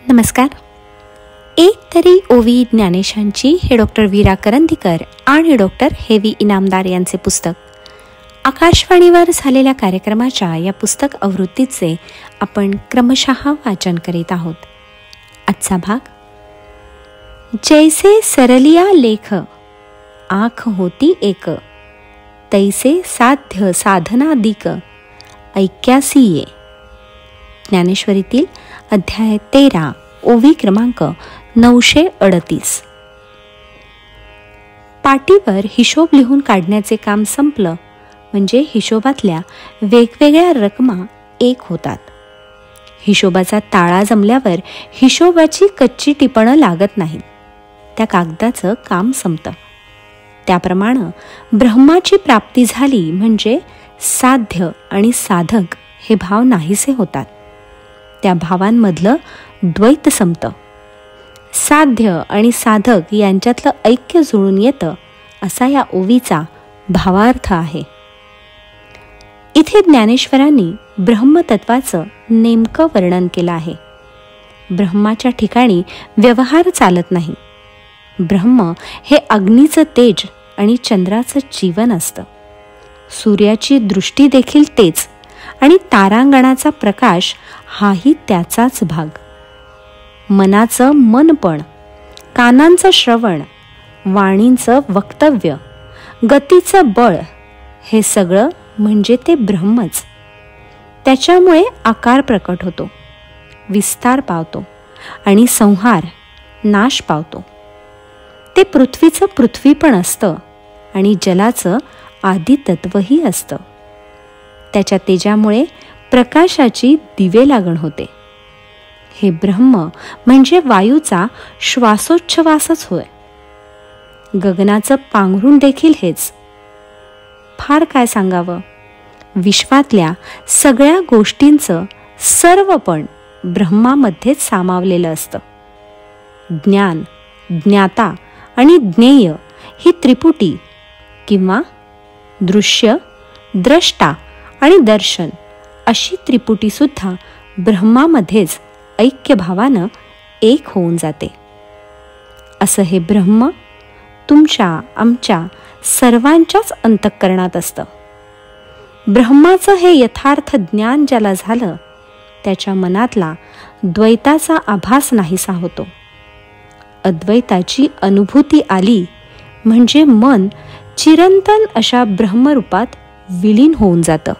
नमस्कार. एक तरी ओवी ज्ञानेशांची हे डॉक्टर वीरा करंदीकर आणि डॉक्टर हेवी इनामदार यांचे पुस्तक. आकाशवाणीवर झालेल्या कार्यक्रमाच्या या पुस्तक आवृत्तीचे आपण क्रमशः वाचन करीत आहोत. आजचा भाग. जैसे सरलिया लेख आँख होती एक, तैसे साध्य साधनादिक ऐक्यासी ये. ज्ञानेश्वरीतील अध्याय 13, ओवी क्रमांक 938. पाटीवर हिशोब लिहून काढण्याचे काम संपलं म्हणजे हिशोबातल्या वेगवेगळ्या रकमा एक होतात. हिशोबाचा ताळा जमल्यावर हिशोबाची कच्ची टिपणं लागत नाहीत. त्या कागदाचं काम संपतं. त्याप्रमाणे ब्रह्माची प्राप्ती झाली म्हणजे साध्य आणि साधक हे भाव नाहीसे होतात. त्या भावांमधलं द्वैत संपतं. साध्य आणि साधक यांच्यातलं ऐक्य जुळून येतं असा या ओवीचा भावार्थ आहे. इथे ज्ञानेश्वरांनी ब्रह्मतत्वाचं नेमकं वर्णन केलं आहे. ब्रह्माच्या ठिकाणी व्यवहार चालत नाही. ब्रह्म हे अग्नीचं तेज आणि चंद्राचं जीवन असतं. सूर्याची दृष्टी देखील तेच आणि तारांगणाचा प्रकाश हाही त्याचाच भाग. मनाचं मनपण, कानांचं श्रवण, वाणींचं वक्तव्य, गतीचं बळ हे सगळं म्हणजे ते ब्रह्मच. त्याच्यामुळे आकार प्रकट होतो, विस्तार पावतो आणि संहार नाश पावतो. ते पृथ्वीचं पृथ्वीपण असतं आणि जलाचं आदितत्वही असतं. त्याच्या तेजामुळे प्रकाशाची दिवे लागण होते. हे ब्रह्म म्हणजे वायूचा श्वासोच्छवासच होय. गगनाचं पांघरुण देखील हेच. फार काय सांगावं. विश्वातल्या सगळ्या गोष्टींचं सर्वपण ब्रह्मामध्येच सामावलेलं असतं. ज्ञान, ज्ञाता आणि ज्ञेय ही त्रिपुटी किंवा दृश्य, द्रष्टा आणि दर्शन अशी त्रिपुटीसुद्धा ब्रह्मामध्येच ऐक्यभावानं एक होऊन जाते. असं हे ब्रह्म तुमच्या आमच्या सर्वांच्याच अंतःकरणात असतं. ब्रह्माचं हे यथार्थ ज्ञान ज्याला झालं त्याच्या मनातला द्वैताचा आभास नाहीसा होतो. अद्वैताची अनुभूती आली म्हणजे मन चिरंतन अशा ब्रह्मरूपात विलीन होऊन जातं.